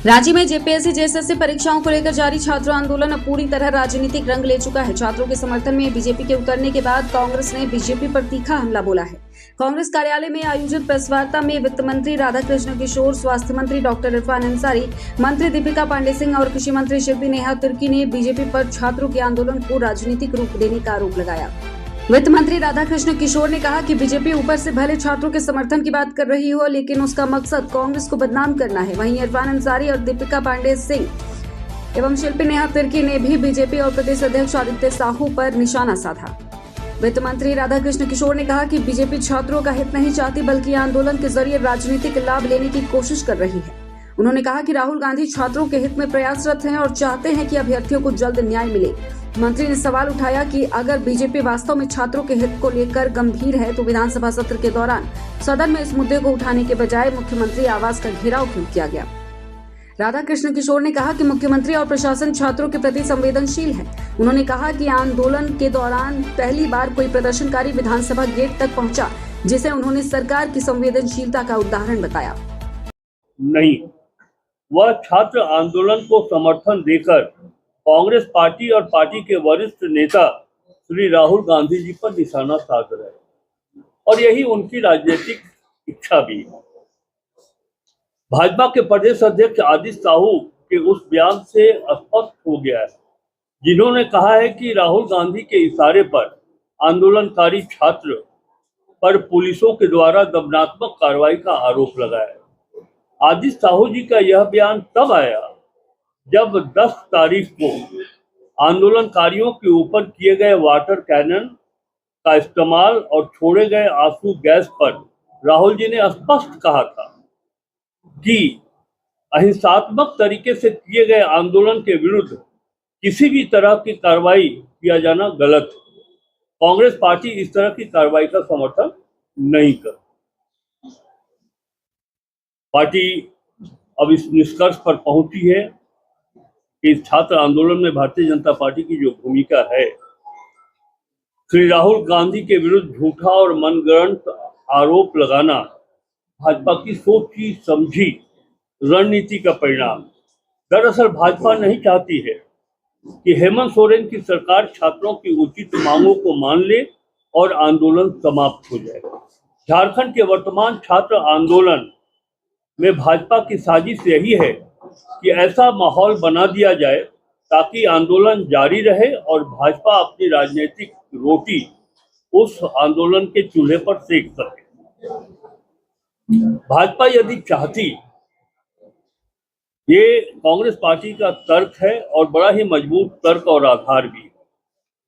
रांची में JPSC JSSC परीक्षाओं को लेकर जारी छात्र आंदोलन अब पूरी तरह राजनीतिक रंग ले चुका है। छात्रों के समर्थन में बीजेपी के उतरने के बाद कांग्रेस ने बीजेपी पर तीखा हमला बोला है। कांग्रेस कार्यालय में आयोजित प्रेस वार्ता में वित्त मंत्री राधाकृष्ण किशोर, स्वास्थ्य मंत्री डॉक्टर इरफान अंसारी, मंत्री दीपिका पांडे सिंह और कृषि मंत्री शिल्पी नेहा तिर्की ने बीजेपी पर छात्रों के आंदोलन को राजनीतिक रूप देने का आरोप लगाया। वित्त मंत्री राधाकृष्ण किशोर ने कहा कि बीजेपी ऊपर से भले छात्रों के समर्थन की बात कर रही हो, लेकिन उसका मकसद कांग्रेस को बदनाम करना है। वहीं इरफान अंसारी और दीपिका पांडे सिंह एवं शिल्पी नेहा तिर्की ने भी बीजेपी और प्रदेश अध्यक्ष आदित्य साहू पर निशाना साधा। वित्त मंत्री राधाकृष्ण किशोर ने कहा कि बीजेपी छात्रों का हित नहीं चाहती, बल्कि आंदोलन के जरिए राजनीतिक लाभ लेने की कोशिश कर रही है। उन्होंने कहा कि राहुल गांधी छात्रों के हित में प्रयासरत हैं और चाहते हैं कि अभ्यर्थियों को जल्द न्याय मिले। मंत्री ने सवाल उठाया कि अगर बीजेपी वास्तव में छात्रों के हित को लेकर गंभीर है तो विधानसभा सत्र के दौरान सदन में इस मुद्दे को उठाने के बजाय मुख्यमंत्री आवास का घेराव क्यों किया गया। राधाकृष्ण किशोर ने कहा कि मुख्यमंत्री और प्रशासन छात्रों के प्रति संवेदनशील है। उन्होंने कहा कि आंदोलन के दौरान पहली बार कोई प्रदर्शनकारी विधानसभा गेट तक पहुंचा, जिसे उन्होंने सरकार की संवेदनशीलता का उदाहरण बताया। नहीं, वह छात्र आंदोलन को समर्थन देकर कांग्रेस पार्टी और पार्टी के वरिष्ठ नेता श्री राहुल गांधी जी पर निशाना साध रहे हैं और यही उनकी राजनीतिक इच्छा भी है। भाजपा के प्रदेश अध्यक्ष आदित्य साहू के उस बयान से स्पष्ट हो गया है, जिन्होंने कहा है कि राहुल गांधी के इशारे पर आंदोलनकारी छात्र पर पुलिसों के द्वारा दमनात्मक कार्रवाई का आरोप लगाया है। आदित्य साहू जी का यह बयान तब आया जब 10 तारीख को आंदोलनकारियों के ऊपर किए गए वाटर कैनन का इस्तेमाल और छोड़े गए आंसू गैस पर राहुल जी ने स्पष्ट कहा था कि अहिंसात्मक तरीके से किए गए आंदोलन के विरुद्ध किसी भी तरह की कार्रवाई किया जाना गलत है। कांग्रेस पार्टी इस तरह की कार्रवाई का समर्थन नहीं करती। पार्टी अब इस निष्कर्ष पर पहुंची है कि इस छात्र आंदोलन में भारतीय जनता पार्टी की जो भूमिका है, श्री राहुल गांधी के विरुद्ध झूठा और मनगढ़ंत आरोप लगाना भाजपा की सोची समझी रणनीति का परिणाम। दरअसल भाजपा नहीं चाहती है कि हेमंत सोरेन की सरकार छात्रों की उचित मांगों को मान ले और आंदोलन समाप्त हो जाए। झारखंड के वर्तमान छात्र आंदोलन में भाजपा की साजिश यही है कि ऐसा माहौल बना दिया जाए ताकि आंदोलन जारी रहे और भाजपा अपनी राजनीतिक रोटी उस आंदोलन के चूल्हे पर सेक सके। भाजपा यदि चाहती, ये कांग्रेस पार्टी का तर्क है और बड़ा ही मजबूत तर्क और आधार भी।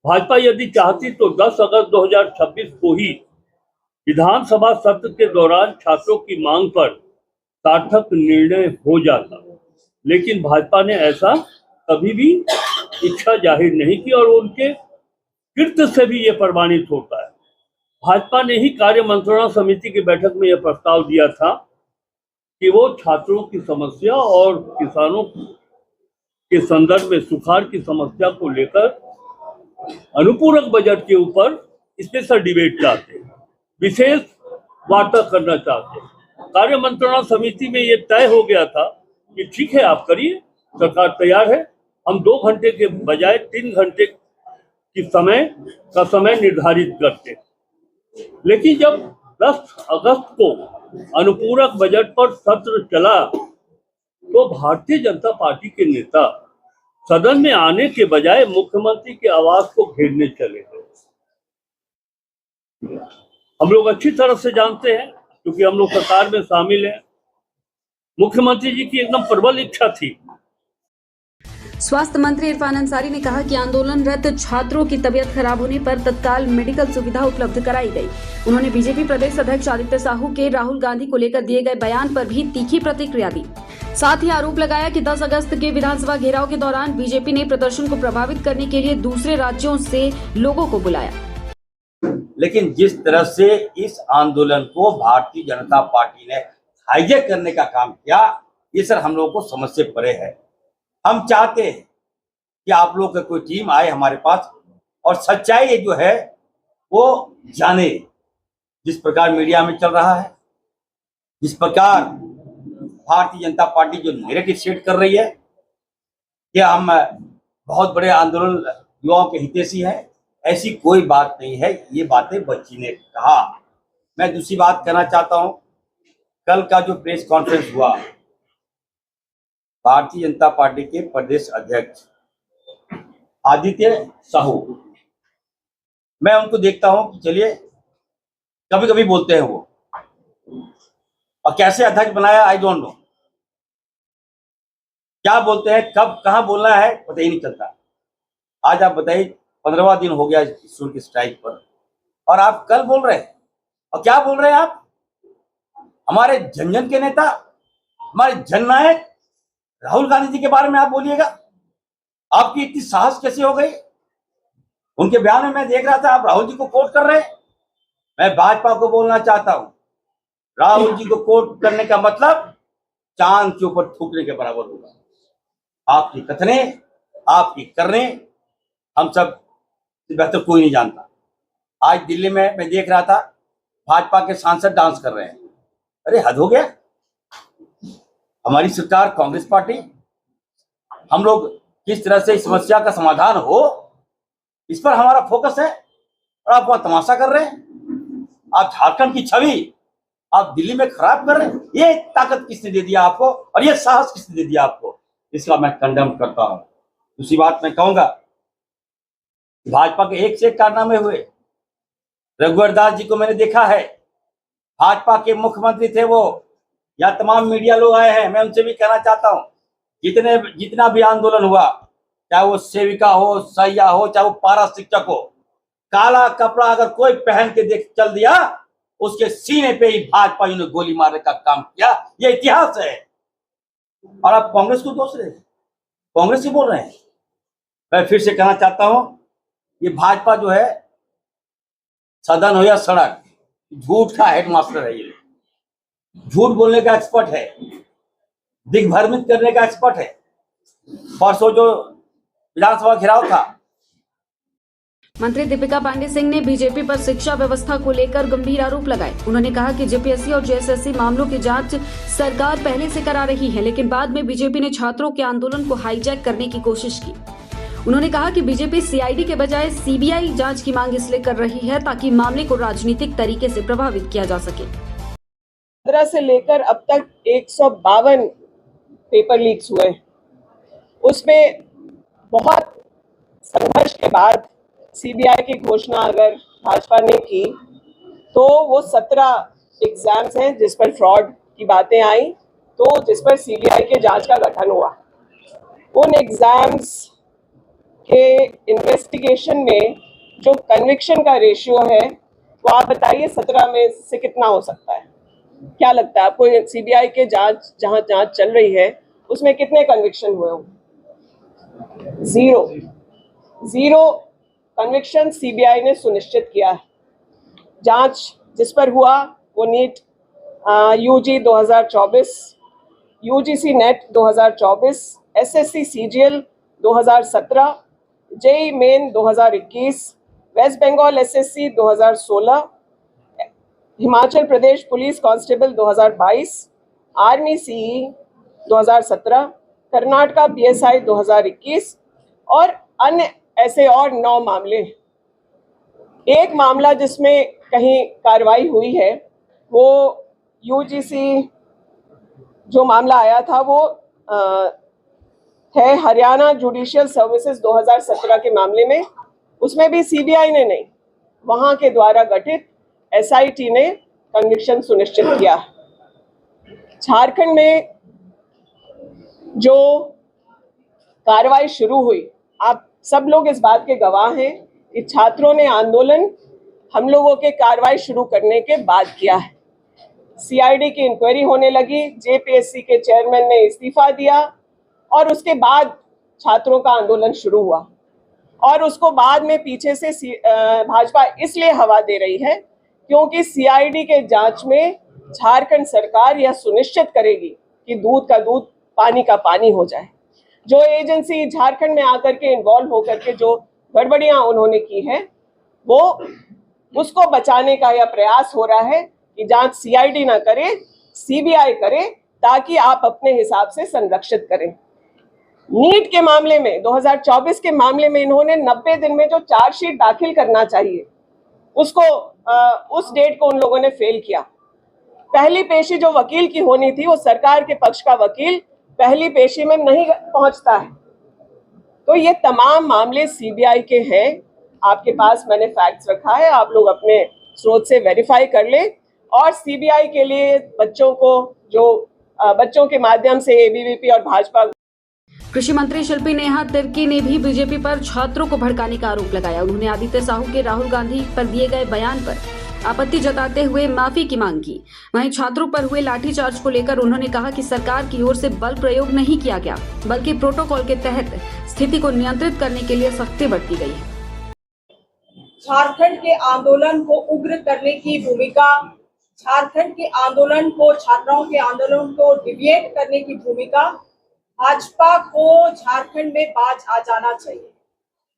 भाजपा यदि चाहती तो 10 अगस्त 2026 को ही विधानसभा सत्र के दौरान छात्रों की मांग पर सार्थक निर्णय हो जाता, लेकिन भाजपा ने ऐसा कभी भी इच्छा जाहिर नहीं की और उनके कृत्य से भी ये प्रमाणित होता है। भाजपा ने ही कार्य मंत्रणा समिति की बैठक में यह प्रस्ताव दिया था कि वो छात्रों की समस्या और किसानों के संदर्भ में सुखाड़ की समस्या को लेकर अनुपूरक बजट के ऊपर स्पेशल डिबेट चाहते हैं, विशेष वार्ता करना चाहते हैं। कार्य मंत्रणा समिति में ये तय हो गया था कि ठीक है, आप करिए, सरकार तैयार है। हम 2 घंटे के बजाय 3 घंटे की समय निर्धारित करते। लेकिन जब 10 अगस्त को अनुपूरक बजट पर सत्र चला तो भारतीय जनता पार्टी के नेता सदन में आने के बजाय मुख्यमंत्री के आवास को घेरने चले गए। हम लोग अच्छी तरह से जानते हैं, क्योंकि हम लोग सरकार में शामिल हैं, मुख्यमंत्री जी की एकदम प्रबल इच्छा थी। स्वास्थ्य मंत्री इरफान अंसारी ने कहा कि आंदोलनरत छात्रों की तबीयत खराब होने पर तत्काल मेडिकल सुविधा उपलब्ध कराई गई। उन्होंने बीजेपी प्रदेश अध्यक्ष आदित्य साहू के राहुल गांधी को लेकर दिए गए बयान पर भी तीखी प्रतिक्रिया दी। साथ ही आरोप लगाया कि 10 अगस्त के विधानसभा घेराव के दौरान बीजेपी ने प्रदर्शन को प्रभावित करने के लिए दूसरे राज्यों से लोगों को बुलाया। लेकिन जिस तरह से इस आंदोलन को भारतीय जनता पार्टी ने हाईजैक करने का काम किया, ये सर हम लोगों को समझ से परे है। हम चाहते हैं कि आप लोग का कोई टीम आए हमारे पास और सच्चाई जो है वो जाने। जिस प्रकार मीडिया में चल रहा है, जिस प्रकार भारतीय जनता पार्टी जो नैरेटिव सेट कर रही है कि हम बहुत बड़े आंदोलन युवाओं के हितैषी हैं, ऐसी कोई बात नहीं है। ये बातें बच्ची ने कहा। मैं दूसरी बात कहना चाहता हूं, कल का जो प्रेस कॉन्फ्रेंस हुआ, भारतीय जनता पार्टी के प्रदेश अध्यक्ष आदित्य साहू, मैं उनको देखता हूं कि चलिए कभी कभी बोलते हैं वो, और कैसे अध्यक्ष बनाया आई डोंट नो, क्या बोलते हैं, कब कहां बोलना है पता ही नहीं चलता। आज आप बताइए 15वां दिन हो गया स्टूडेंट की स्ट्राइक पर, और आप कल बोल रहे हैं, और क्या बोल रहे हैं आप, हमारे जन जन के नेता, हमारे जननायक राहुल गांधी जी के बारे में आप बोलिएगा। आपकी इतनी साहस कैसे हो गई? उनके बयान में मैं देख रहा था आप राहुल जी को कोट कर रहे हैं। मैं भाजपा को बोलना चाहता हूं, राहुल जी को कोट करने का मतलब चांद के ऊपर थूकने के बराबर होगा। आपकी कथने, आपकी करने हम सब बेहतर कोई नहीं जानता। आज दिल्ली में मैं देख रहा था भाजपा के सांसद डांस कर रहे हैं। अरे हद हो गया। हमारी सरकार कांग्रेस पार्टी, हम लोग किस तरह से इस समस्या का समाधान हो, इस पर हमारा फोकस है, और आप वहां तमाशा कर रहे हैं। आप झारखंड की छवि आप दिल्ली में खराब कर रहे हैं। ये ताकत किसने दे दिया आपको, और ये साहस किसने दे दिया आपको? इसका मैं कंडेम करता हूं। दूसरी बात मैं कहूंगा, भाजपा के एक से एक कारनामे हुए। रघुवर दास जी को मैंने देखा है, भाजपा के मुख्यमंत्री थे वो, या तमाम मीडिया लोग आए हैं, मैं उनसे भी कहना चाहता हूं, जितना भी आंदोलन हुआ, चाहे वो सेविका हो, सैया हो, चाहे वो पारा शिक्षक हो, काला कपड़ा अगर कोई पहन के देख चल दिया, उसके सीने पे ही भाजपा ने गोली मारने का काम किया। ये इतिहास है। और आप कांग्रेस को दोष रहे, कांग्रेस ही बोल रहे हैं। मैं फिर से कहना चाहता हूं, ये भाजपा जो है, सदन हो या सड़क, झूठ का हेडमास्टर है। ये झूठ बोलने का एक्सपर्ट है, दिग्भ्रमित करने का एक्सपर्ट है। परसों जो विधानसभा घेराव था, मंत्री दीपिका पांडे सिंह ने बीजेपी पर शिक्षा व्यवस्था को लेकर गंभीर आरोप लगाए। उन्होंने कहा कि जेपीएससी और जेएसएससी मामलों की जांच सरकार पहले से करा रही है, लेकिन बाद में बीजेपी ने छात्रों के आंदोलन को हाईजैक करने की कोशिश की। उन्होंने कहा कि बीजेपी सीआईडी के बजाय सीबीआई जांच की मांग इसलिए कर रही है ताकि मामले को राजनीतिक तरीके से प्रभावित किया जा सके। 15 से लेकर अब तक 152 पेपर लीक्स हुए। उसमें बहुत संघर्ष के बाद सीबीआई की घोषणा अगर भाजपा ने की, तो वो 17 एग्जाम्स हैं जिस पर फ्रॉड की बातें आई, तो जिस पर सीबीआई के जांच का गठन हुआ। उन एग्जाम्स के इन्वेस्टिगेशन में जो कन्विक्शन का रेशियो है, वो आप बताइए 17 में से कितना हो सकता है? क्या लगता है आपको? सीबीआई के जांच जहां जांच चल रही है, उसमें कितने कन्विक्शन हुए हों? जीरो कन्विक्शन सीबीआई ने सुनिश्चित किया है। जांच जिस पर हुआ वो NEET UG 2024, UGC NET 2024, SSC CGL 2017, JEE Main 2021, West Bengal SSC 2016, Himachal Pradesh police constable 2022, army CE 2017, Karnataka PSI 2021 और अन्य ऐसे और 9 मामले। एक मामला जिसमें कहीं कार्रवाई हुई है, वो यूजीसी जो मामला आया था वो है हरियाणा जुडिशियल सर्विसेज 2017 के मामले में। उसमें भी सीबीआई ने नहीं, वहां के द्वारा गठित एसआईटी ने कन्विक्शन सुनिश्चित किया। झारखंड में जो कार्रवाई शुरू हुई, आप सब लोग इस बात के गवाह हैं कि छात्रों ने आंदोलन हम लोगों के कार्रवाई शुरू करने के बाद किया है। सीआईडी की इंक्वायरी होने लगी, जेपीएससी के चेयरमैन ने इस्तीफा दिया, और उसके बाद छात्रों का आंदोलन शुरू हुआ। और उसको बाद में पीछे से भाजपा इसलिए हवा दे रही है क्योंकि सीआईडी के जांच में झारखंड सरकार यह सुनिश्चित करेगी कि दूध का दूध, पानी का पानी हो जाए। जो एजेंसी झारखंड में आकर के इन्वॉल्व होकर के जो गड़बड़ियां उन्होंने की है, वो उसको बचाने का यह प्रयास हो रहा है कि जांच सीआईडी ना करे, सीबीआई करे, ताकि आप अपने हिसाब से संरक्षित करें। नीट के मामले में 2024 के मामले में इन्होंने 90 दिन में जो चार्जशीट दाखिल करना चाहिए उसको उस डेट को उन लोगों ने फेल किया। पहली पेशी जो वकील की होनी थी, वो सरकार के पक्ष का वकील पहली पेशी में नहीं पहुंचता है। तो ये तमाम मामले सीबीआई के हैं। आपके पास मैंने फैक्ट्स रखा है, आप लोग अपने स्रोत से वेरीफाई कर लें। और सीबीआई के लिए बच्चों के माध्यम से एबीवीपी और भाजपा। कृषि मंत्री शिल्पी नेहा तिर्की ने भी बीजेपी पर छात्रों को भड़काने का आरोप लगाया। उन्होंने आदित्य साहू के राहुल गांधी पर दिए गए बयान पर आपत्ति जताते हुए माफी की मांग की। वहीं छात्रों पर हुए लाठीचार्ज को लेकर उन्होंने कहा कि सरकार की ओर से बल प्रयोग नहीं किया गया, बल्कि प्रोटोकॉल के तहत स्थिति को नियंत्रित करने के लिए सख्ती बरती गई है। झारखंड के आंदोलन को उग्र करने की भूमिका, झारखंड के आंदोलन को, छात्राओं के आंदोलन को डिविएट करने की भूमिका, भाजपा को झारखंड में बाज आ जाना चाहिए।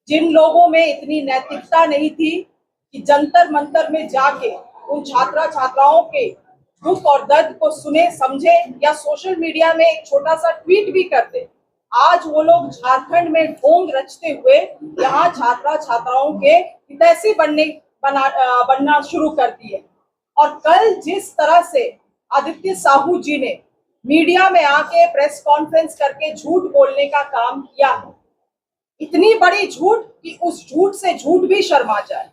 जिन लोगों में इतनी नैतिकता नहीं थी कि जंतर मंतर में जाके उन छात्राओं के दुख और दर्द को सुने, समझे या सोशल मीडिया में एक छोटा सा ट्वीट भी कर दे, आज वो लोग झारखंड में ढोंग रचते हुए यहाँ छात्राओं के हितैषी बनना शुरू कर दिए। और कल जिस तरह से आदित्य साहू जी ने मीडिया में आके प्रेस कॉन्फ्रेंस करके झूठ बोलने का काम किया है, इतनी बड़ी झूठ कि उस झूठ से झूठ भी शर्मा जाए।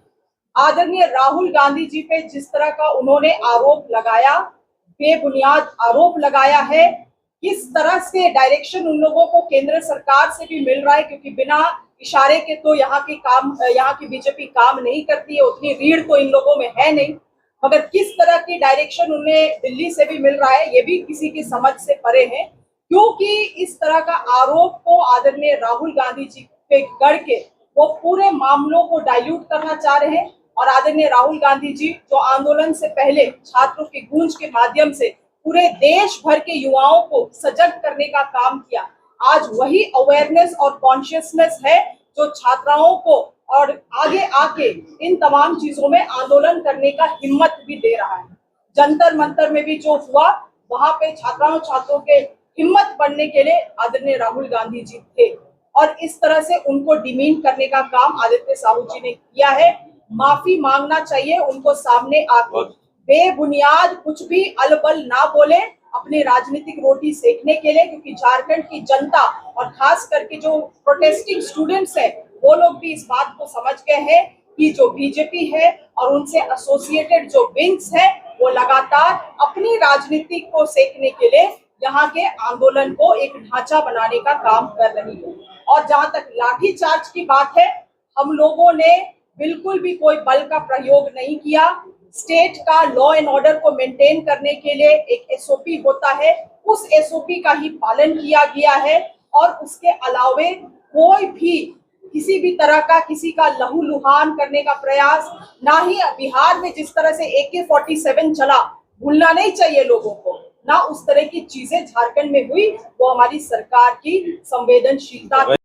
आदरणीय राहुल गांधी जी पे जिस तरह का उन्होंने आरोप लगाया, बेबुनियाद आरोप लगाया है, किस तरह से डायरेक्शन उन लोगों को केंद्र सरकार से भी मिल रहा है, क्योंकि बिना इशारे के तो यहाँ की बीजेपी काम नहीं करती है, उतनी रीढ़ तो इन लोगों में है नहीं। मगर किस तरह की डायरेक्शन उन्हें दिल्ली से भी मिल रहा है, ये भी किसी की समझ से परे है। क्योंकि इस तरह का आरोप को आदरणीय राहुल गांधी जी पे गढ़ के वो पूरे मामलों को डाइल्यूट करना चाह रहे हैं। और आदरणीय राहुल गांधी जी जो आंदोलन से पहले छात्रों की गूंज के माध्यम से पूरे देश भर के युवाओं को सजग करने का काम किया, आज वही अवेयरनेस और कॉन्शियसनेस है जो छात्राओं को और आगे आके इन तमाम चीजों में आंदोलन करने का हिम्मत भी दे रहा है। जंतर मंतर में भी जो हुआ, वहां पे छात्रों के हिम्मत बढ़ने के लिए आदरणीय राहुल गांधी जी थे। और इस तरह से उनको डिमीन करने का काम आदित्य साहू जी ने किया है। माफी मांगना चाहिए उनको सामने आकर, बेबुनियाद कुछ भी अलबल ना बोले अपनी राजनीतिक रोटी सेकने के लिए, क्योंकि झारखंड की जनता और खास करके जो प्रोटेस्टिंग स्टूडेंट्स हैं वो लोग भी इस बात को समझ गए हैं कि जो बीजेपी है और उनसे एसोसिएटेड जो विंग्स है वो लगातार अपनी राजनीति को सेकने के लिए यहाँ के आंदोलन को एक ढांचा बनाने का काम कर रही है। और जहां तक लाठीचार्ज की बात है, हम लोगों ने बिल्कुल भी कोई बल का प्रयोग नहीं किया। स्टेट का लॉ एंड ऑर्डर को मेंटेन करने के लिए एक एसओपी होता है, उस एसओपी का ही पालन किया गया है। और उसके अलावे कोई भी किसी भी तरह का किसी का लहूलुहान करने का प्रयास, ना ही बिहार में जिस तरह से AK-47 चला, भूलना नहीं चाहिए लोगों को, ना उस तरह की चीजें झारखंड में हुई। वो हमारी सरकार की संवेदनशीलता